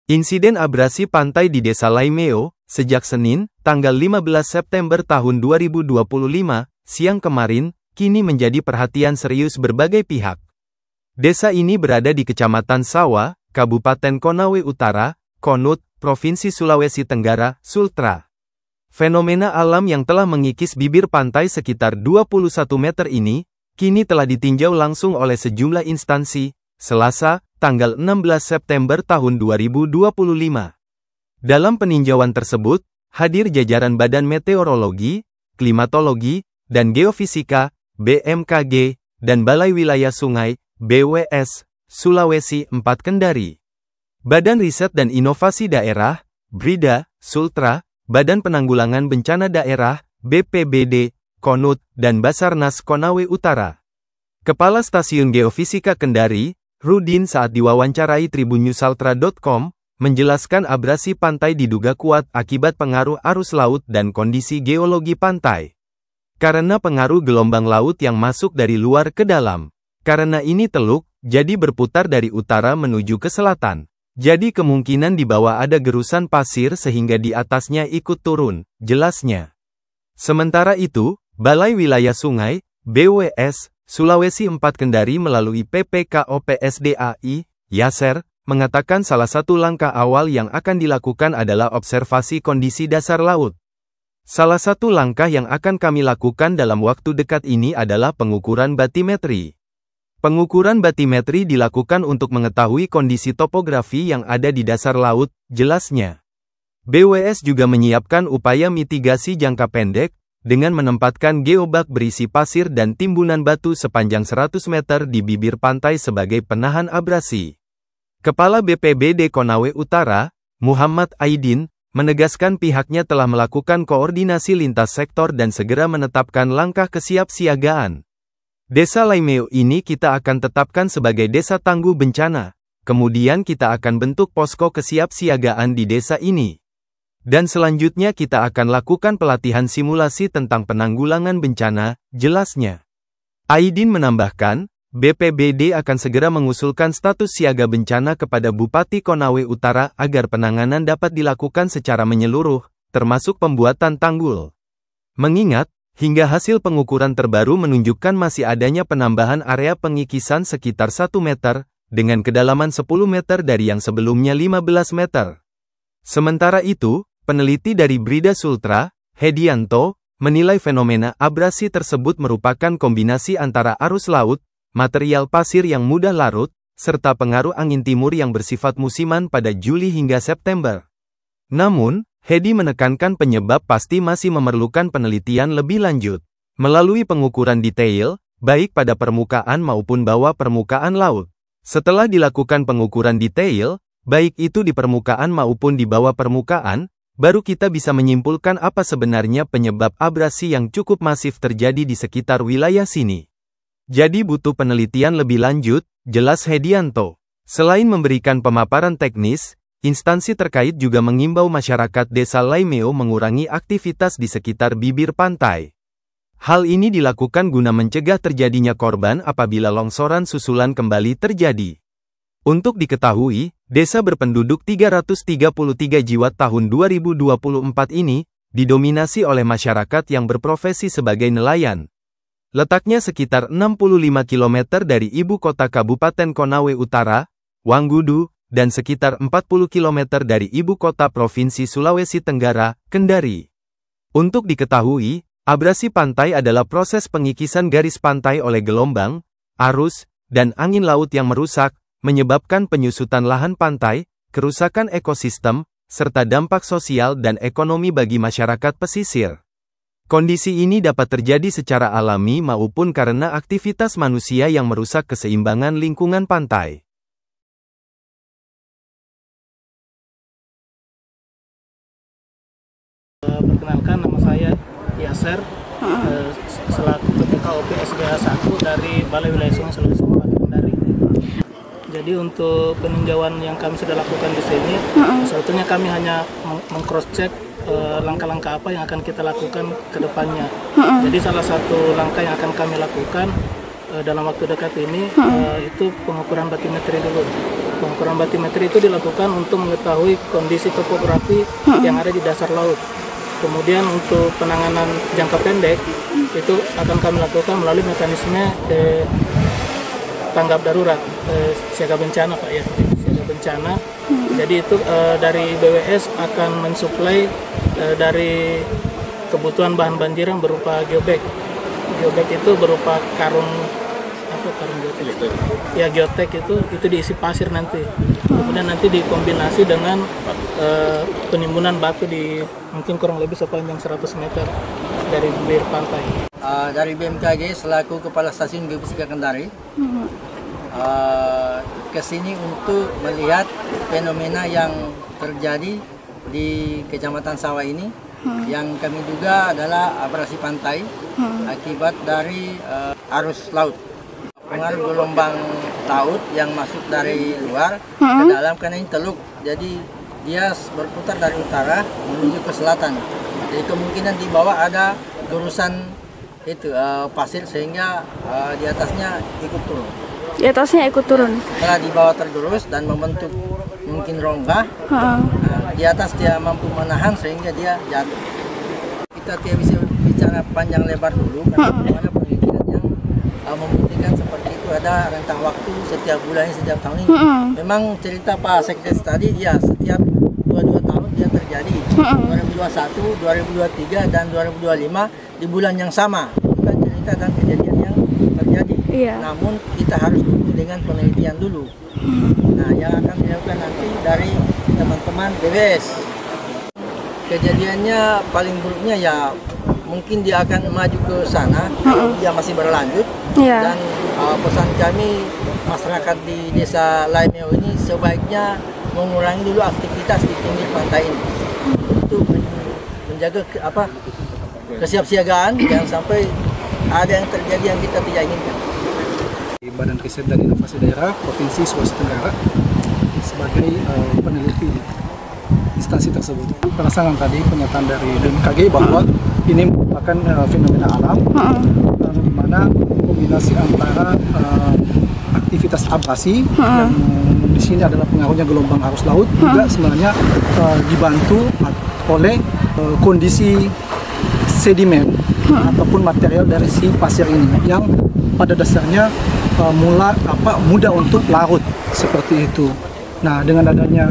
Insiden abrasi pantai di Desa Laimeo, sejak Senin, tanggal 15 September tahun 2025, siang kemarin, kini menjadi perhatian serius berbagai pihak. Desa ini berada di Kecamatan Sawa, Kabupaten Konawe Utara, Konut, Provinsi Sulawesi Tenggara, Sultra. Fenomena alam yang telah mengikis bibir pantai sekitar 21 meter ini, kini telah ditinjau langsung oleh sejumlah instansi, Selasa, tanggal 16 September tahun 2025. Dalam peninjauan tersebut, hadir jajaran Badan Meteorologi, Klimatologi, dan Geofisika, BMKG, dan Balai Wilayah Sungai, BWS, Sulawesi 4 Kendari. Badan Riset dan Inovasi Daerah, BRIDA, Sultra, Badan Penanggulangan Bencana Daerah, BPBD, Konut, dan Basarnas Konawe Utara. Kepala Stasiun Geofisika Kendari, Rudin saat diwawancarai tribunNewsAltra.com, menjelaskan abrasi pantai diduga kuat akibat pengaruh arus laut dan kondisi geologi pantai. Karena pengaruh gelombang laut yang masuk dari luar ke dalam. Karena ini teluk, jadi berputar dari utara menuju ke selatan. Jadi kemungkinan di bawah ada gerusan pasir sehingga di atasnya ikut turun, jelasnya. Sementara itu, Balai Wilayah Sungai, BWS, Sulawesi 4 Kendari melalui PPKOPSDAI, Yaser, mengatakan salah satu langkah awal yang akan dilakukan adalah observasi kondisi dasar laut. Salah satu langkah yang akan kami lakukan dalam waktu dekat ini adalah pengukuran batimetri. Pengukuran batimetri dilakukan untuk mengetahui kondisi topografi yang ada di dasar laut, jelasnya. BWS juga menyiapkan upaya mitigasi jangka pendek, dengan menempatkan geobak berisi pasir dan timbunan batu sepanjang 100 meter di bibir pantai sebagai penahan abrasi. Kepala BPBD Konawe Utara, Muhammad Aidin, menegaskan pihaknya telah melakukan koordinasi lintas sektor dan segera menetapkan langkah kesiapsiagaan. Desa Laimeo ini kita akan tetapkan sebagai desa tangguh bencana, kemudian kita akan bentuk posko kesiapsiagaan di desa ini. Dan selanjutnya kita akan lakukan pelatihan simulasi tentang penanggulangan bencana, jelasnya. Aidin menambahkan, BPBD akan segera mengusulkan status siaga bencana kepada Bupati Konawe Utara agar penanganan dapat dilakukan secara menyeluruh, termasuk pembuatan tanggul. Mengingat, hingga hasil pengukuran terbaru menunjukkan masih adanya penambahan area pengikisan sekitar 1 meter, dengan kedalaman 10 meter dari yang sebelumnya 15 meter. Sementara itu, peneliti dari BRIDA Sultra, Hedianto, menilai fenomena abrasi tersebut merupakan kombinasi antara arus laut, material pasir yang mudah larut, serta pengaruh angin timur yang bersifat musiman pada Juli hingga September. Namun, Hedi menekankan penyebab pasti masih memerlukan penelitian lebih lanjut, melalui pengukuran detail, baik pada permukaan maupun bawah permukaan laut. Setelah dilakukan pengukuran detail, baik itu di permukaan maupun di bawah permukaan, baru kita bisa menyimpulkan apa sebenarnya penyebab abrasi yang cukup masif terjadi di sekitar wilayah sini. Jadi butuh penelitian lebih lanjut, jelas Hedianto. Selain memberikan pemaparan teknis, instansi terkait juga mengimbau masyarakat Desa Laimeo mengurangi aktivitas di sekitar bibir pantai. Hal ini dilakukan guna mencegah terjadinya korban apabila longsoran susulan kembali terjadi. Untuk diketahui, desa berpenduduk 333 jiwa tahun 2024 ini, didominasi oleh masyarakat yang berprofesi sebagai nelayan. Letaknya sekitar 65 km dari ibu kota Kabupaten Konawe Utara, Wanggudu, dan sekitar 40 km dari ibu kota Provinsi Sulawesi Tenggara, Kendari. Untuk diketahui, abrasi pantai adalah proses pengikisan garis pantai oleh gelombang, arus, dan angin laut yang merusak, menyebabkan penyusutan lahan pantai, kerusakan ekosistem, serta dampak sosial dan ekonomi bagi masyarakat pesisir. Kondisi ini dapat terjadi secara alami maupun karena aktivitas manusia yang merusak keseimbangan lingkungan pantai. Perkenalkan, nama saya Yaser, selaku PPKOP SDA 1 dari Balai Wilayah Sungai Sulawesi Kendari. Jadi untuk peninjauan yang kami sudah lakukan di sini, sebetulnya kami hanya meng-cross check langkah-langkah apa yang akan kita lakukan ke depannya. Jadi salah satu langkah yang akan kami lakukan dalam waktu dekat ini itu pengukuran batimetri dulu. Pengukuran batimetri itu dilakukan untuk mengetahui kondisi topografi yang ada di dasar laut. Kemudian untuk penanganan jangka pendek itu akan kami lakukan melalui mekanisme tanggap darurat, siaga bencana Pak ya, siaga bencana. Jadi itu dari BWS akan mensuplai dari kebutuhan bahan banjiran berupa geobag. Geobag itu berupa karung geotek. Ya geotek itu diisi pasir nanti. Kemudian nanti dikombinasi dengan penimbunan batu di mungkin kurang lebih sepanjang 100 meter dari bibir pantai. Dari BMKG selaku Kepala Stasiun Geofisika Kendari ke sini untuk melihat fenomena yang terjadi di Kecamatan Sawah ini. Yang kami duga adalah abrasi pantai akibat dari arus laut. Pengaruh gelombang laut yang masuk dari luar ke dalam karena ini teluk. Jadi dia berputar dari utara menuju ke selatan. Jadi kemungkinan di bawah ada gurusan itu pasir sehingga di atasnya ikut turun. Di atasnya ikut turun. Setelah di bawah tergerus dan membentuk mungkin rongga, di atas dia mampu menahan sehingga dia jatuh. Kita tidak bisa bicara panjang lebar dulu karena ada penelitian yang membuktikan seperti itu, ada rentang waktu setiap bulannya setiap tahun ini. Memang cerita Pak Sekdes tadi, ya setiap 2 tahun dia terjadi. 2021, 2023 dan 2025 di bulan yang sama. Bukan cerita dan kejadian yang terjadi. Namun kita harus dukung dengan penelitian dulu. Nah, yang akan dilakukan nanti dari teman-teman BWS. Kejadiannya paling buruknya ya mungkin dia akan maju ke sana, dia masih berlanjut. Dan pesan kami masyarakat di Desa Laimeo ini sebaiknya mengurangi dulu aktivitas di pinggir pantai ini untuk menjaga kesiapsiagaan jangan sampai ada yang terjadi yang kita tidak inginkan. Badan Riset dan Inovasi Daerah Provinsi Sulawesi Tenggara sebagai peneliti instansi tersebut. Berdasarkan tadi pernyataan dari BMKG bahwa ini merupakan fenomena alam di mana kombinasi antara aktivitas abrasi yang di sini adalah pengaruhnya gelombang arus laut juga sebenarnya dibantu oleh kondisi sedimen ataupun material dari si pasir ini yang pada dasarnya mudah untuk larut seperti itu. Nah, dengan adanya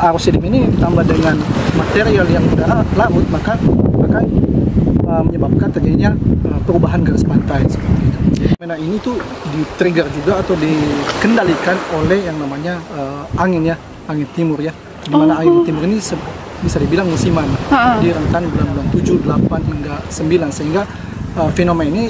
arus sedimen ini ditambah dengan material yang mudah larut maka menyebabkan terjadinya perubahan garis pantai seperti itu. Fenomena ini tuh di-trigger juga atau dikendalikan oleh yang namanya angin timur ya. Di mana angin timur ini bisa dibilang musiman di rentan bulan-bulan 7, 8 hingga 9 sehingga fenomena ini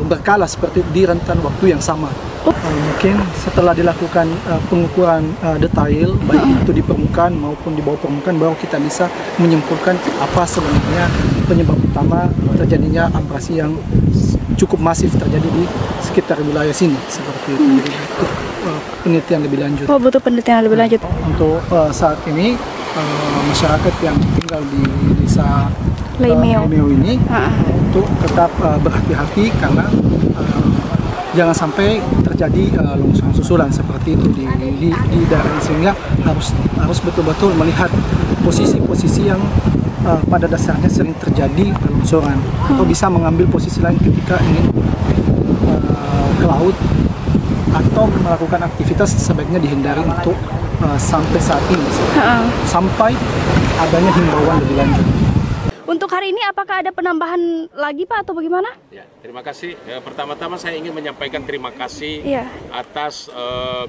berkala seperti di rentan waktu yang sama. Mungkin setelah dilakukan pengukuran detail baik itu di permukaan maupun di bawah permukaan baru kita bisa menyimpulkan apa sebenarnya penyebab utama terjadinya abrasi yang cukup masif terjadi di sekitar wilayah sini seperti itu. Jadi butuh penelitian lebih lanjut. Butuh penelitian lebih lanjut. Untuk saat ini masyarakat yang tinggal di desa Laimeo ini untuk tetap berhati-hati karena jangan sampai terjadi longsoran susulan seperti itu di daerah sehingga harus betul-betul melihat posisi-posisi yang pada dasarnya sering terjadi longsoran atau bisa mengambil posisi lain ketika ingin ke laut atau melakukan aktivitas sebaiknya dihindari untuk sampai saat ini sampai adanya himbauan lebih lanjut. Untuk hari ini apakah ada penambahan lagi Pak atau bagaimana? Ya, terima kasih. Pertama-tama saya ingin menyampaikan terima kasih atas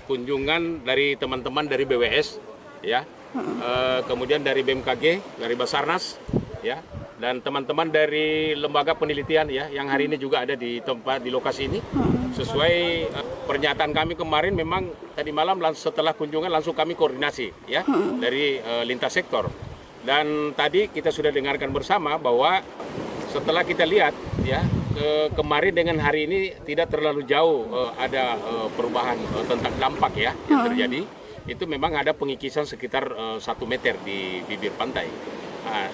kunjungan dari teman-teman dari BWS, ya, kemudian dari BMKG, dari Basarnas, ya, dan teman-teman dari lembaga penelitian ya, yang hari ini juga ada di tempat di lokasi ini. Sesuai pernyataan kami kemarin, memang tadi malam setelah kunjungan langsung kami koordinasi ya dari lintas sektor. Dan tadi kita sudah dengarkan bersama bahwa setelah kita lihat ya kemarin dengan hari ini tidak terlalu jauh ada perubahan tentang dampak ya yang terjadi. Itu memang ada pengikisan sekitar 1 meter di bibir pantai.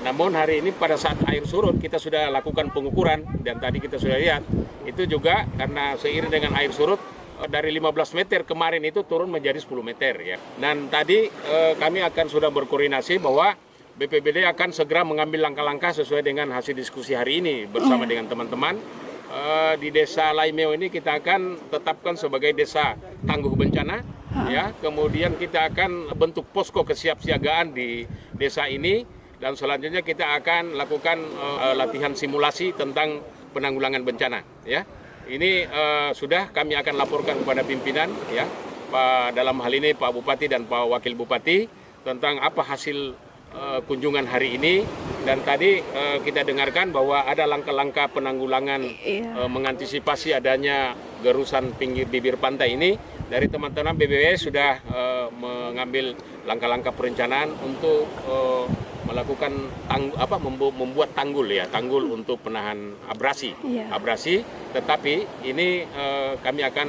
Namun hari ini pada saat air surut kita sudah lakukan pengukuran dan tadi kita sudah lihat itu juga karena seiring dengan air surut dari 15 meter kemarin itu turun menjadi 10 meter ya. Dan tadi kami akan sudah berkoordinasi bahwa BPBD akan segera mengambil langkah-langkah sesuai dengan hasil diskusi hari ini bersama dengan teman-teman. Di Desa Laimeo ini kita akan tetapkan sebagai desa tangguh bencana ya. Kemudian kita akan bentuk posko kesiapsiagaan di desa ini dan selanjutnya kita akan lakukan latihan simulasi tentang penanggulangan bencana ya. Ini sudah kami akan laporkan kepada pimpinan ya, dalam hal ini Pak Bupati dan Pak Wakil Bupati tentang apa hasil kunjungan hari ini. Dan tadi kita dengarkan bahwa ada langkah-langkah penanggulangan mengantisipasi adanya gerusan pinggir bibir pantai ini. Dari teman-teman BBWS sudah mengambil langkah-langkah perencanaan untuk melakukan membuat tanggul ya, tanggul untuk penahan abrasi. Tetapi ini kami akan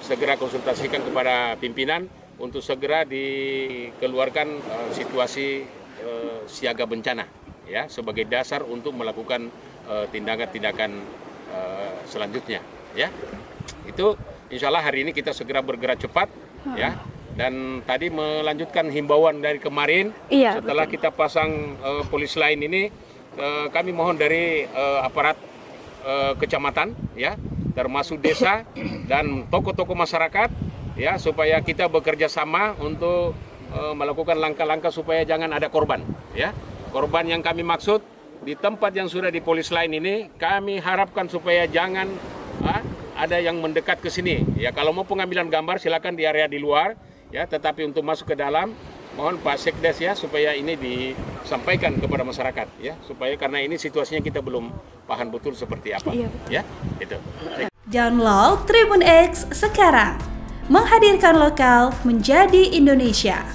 segera konsultasikan kepada pimpinan untuk segera dikeluarkan situasi siaga bencana ya, sebagai dasar untuk melakukan tindakan-tindakan selanjutnya ya. Itu insya Allah hari ini kita segera bergerak cepat ya. Dan tadi melanjutkan himbauan dari kemarin setelah kita pasang polis lain ini, kami mohon dari aparat kecamatan ya, termasuk desa dan tokoh-tokoh masyarakat ya, supaya kita bekerja sama untuk melakukan langkah-langkah supaya jangan ada korban ya. Korban yang kami maksud di tempat yang sudah di polis lain ini, kami harapkan supaya jangan ada yang mendekat ke sini ya. Kalau mau pengambilan gambar silakan di area di luar ya, tetapi untuk masuk ke dalam mohon Pak Sekdes ya, supaya ini disampaikan kepada masyarakat ya, supaya karena ini situasinya kita belum paham betul seperti apa ya. Itu. Download Tribun X sekarang, menghadirkan lokal menjadi Indonesia.